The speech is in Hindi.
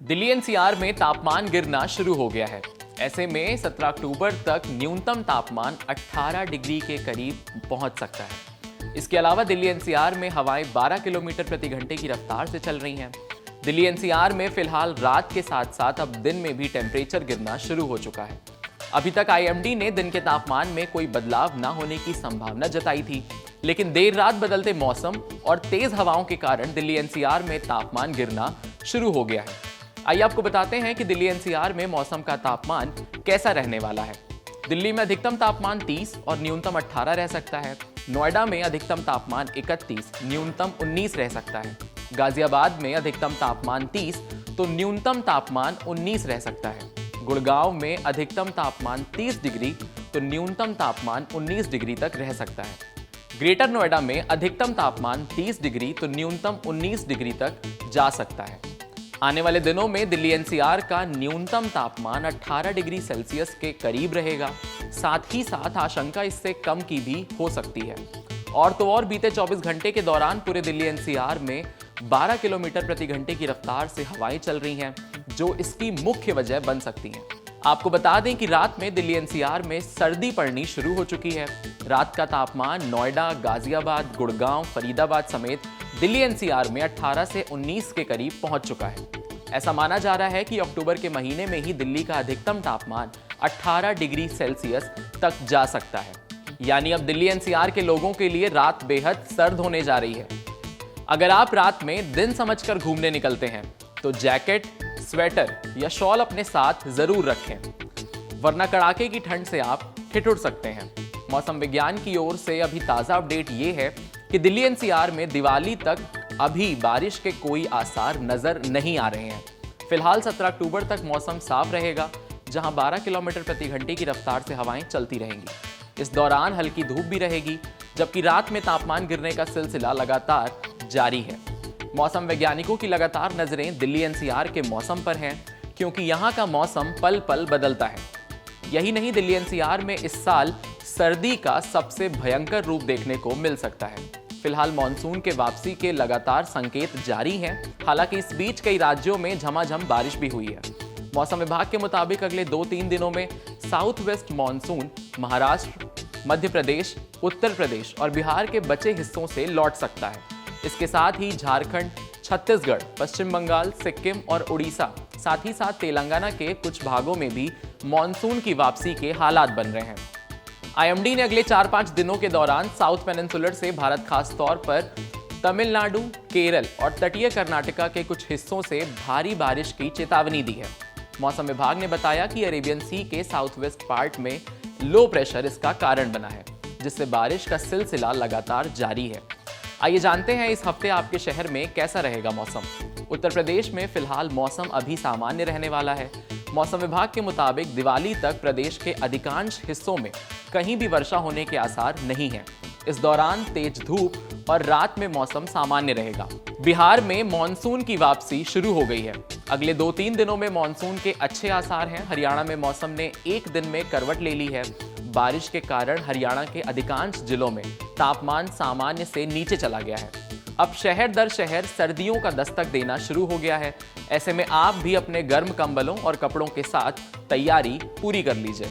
दिल्ली एनसीआर में तापमान गिरना शुरू हो गया है। ऐसे में 17 अक्टूबर तक न्यूनतम तापमान 18 डिग्री के करीब पहुंच सकता है। इसके अलावा दिल्ली एनसीआर में हवाएं 12 किलोमीटर प्रति घंटे की रफ्तार से चल रही हैं। दिल्ली एनसीआर में फिलहाल रात के साथ साथ अब दिन में भी टेम्परेचर गिरना शुरू हो चुका है। अभी तक आईएमडी ने दिन के तापमान में कोई बदलाव न होने की संभावना जताई थी, लेकिन देर रात बदलते मौसम और तेज हवाओं के कारण दिल्ली एनसीआर में तापमान गिरना शुरू हो गया है। आइए आपको बताते हैं कि दिल्ली एनसीआर में मौसम का तापमान कैसा रहने वाला है। दिल्ली में अधिकतम तापमान 30 और न्यूनतम 18 रह सकता है। नोएडा में अधिकतम तापमान 31, न्यूनतम 19 रह सकता है। गाजियाबाद में अधिकतम तापमान 30 तो न्यूनतम तापमान 19 रह सकता है। गुड़गांव में अधिकतम तापमान 30 डिग्री तो न्यूनतम तापमान 19 डिग्री तक रह सकता है। ग्रेटर नोएडा में अधिकतम तापमान 30 डिग्री तो न्यूनतम 19 डिग्री तक जा सकता है। आने वाले दिनों में दिल्ली एनसीआर का न्यूनतम तापमान 18 डिग्री सेल्सियस के करीब रहेगा। साथ ही साथ आशंका इससे कम की भी हो सकती है। और तो और बीते 24 घंटे के दौरान पूरे दिल्ली एनसीआर में 12 किलोमीटर प्रति घंटे की रफ्तार से हवाएं चल रही हैं, जो इसकी मुख्य वजह बन सकती हैं। आपको बता दें कि रात में दिल्ली एनसीआर में सर्दी पड़नी शुरू हो चुकी है। रात का तापमान नोएडा, गाजियाबाद, गुड़गांव, फरीदाबाद समेत दिल्ली एनसीआर में 18 से 19 के करीब पहुंच चुका है। ऐसा माना जा रहा है कि अक्टूबर के महीने में ही दिल्ली का अधिकतम तापमान 18 डिग्री सेल्सियस तक जा सकता है। यानी अब दिल्ली एनसीआर के लोगों के लिए रात बेहद सर्द होने जा रही है। अगर आप रात में दिन समझकर घूमने निकलते हैं तो जैकेट, स्वेटर या शॉल अपने साथ जरूर रखें, वरना कड़ाके की ठंड से आप ठिठुर सकते हैं। मौसम विज्ञान की ओर से अभी ताजा अपडेट ये है कि दिल्ली एनसीआर में दिवाली तक अभी बारिश के कोई आसार नजर नहीं आ रहे हैं। फिलहाल 17 अक्टूबर तक मौसम साफ रहेगा, जहां 12 किलोमीटर प्रति घंटे की रफ्तार से हवाएं चलती रहेंगी। इस दौरान हल्की धूप भी रहेगी, जबकि रात में तापमान गिरने का सिलसिला लगातार जारी है। मौसम वैज्ञानिकों की लगातार नजरें दिल्ली एनसीआर के मौसम पर हैं, क्योंकि यहां का मौसम पल पल बदलता है। यही नहीं, दिल्ली एनसीआर में इस साल सर्दी का सबसे भयंकर रूप देखने को मिल सकता है। फिलहाल मानसून के वापसी के लगातार संकेत जारी हैं। हालांकि इस बीच कई राज्यों में झमाझम बारिश भी हुई है। मौसम विभाग के मुताबिक अगले 2-3 दिनों में south west monsoon Maharashtra, Madhya Pradesh, Uttar Pradesh और बिहार के बचे हिस्सों से लौट सकता है। इसके साथ ही झारखंड, छत्तीसगढ़, पश्चिम बंगाल, सिक्किम और उड़ीसा, साथ ही साथ तेलंगाना के कुछ भागों में भी मानसून की वापसी के हालात बन रहे हैं। आईएमडी ने अगले 4-5 दिनों के दौरान साउथ पेनिनसुलर से भारत खास तौर पर तमिलनाडु, केरल और तटीय कर्नाटका के कुछ हिस्सों से भारी बारिश की चेतावनी दी है। मौसम विभाग ने बताया कि अरेबियन सी के साउथ वेस्ट पार्ट में लो प्रेशर इसका कारण बना है, जिससे बारिश का सिलसिला लगातार जारी है। आइए जानते हैं इस हफ्ते आपके शहर में कैसा रहेगा मौसम। उत्तर प्रदेश में फिलहाल मौसम अभी सामान्य रहने वाला है। मौसम विभाग के मुताबिक दिवाली तक प्रदेश के अधिकांश हिस्सों में कहीं भी वर्षा होने के आसार नहीं हैं। इस दौरान तेज धूप और रात में मौसम सामान्य रहेगा। बिहार में मानसून की वापसी शुरू हो गई है। अगले 2-3 दिनों में मानसून के अच्छे आसार हैं। हरियाणा में मौसम ने एक दिन में करवट ले ली है। बारिश के कारण हरियाणा के अधिकांश जिलों में तापमान सामान्य से नीचे चला गया है। अब शहर दर शहर सर्दियों का दस्तक देना शुरू हो गया है। ऐसे में आप भी अपने गर्म कंबलों और कपड़ों के साथ तैयारी पूरी कर लीजिए।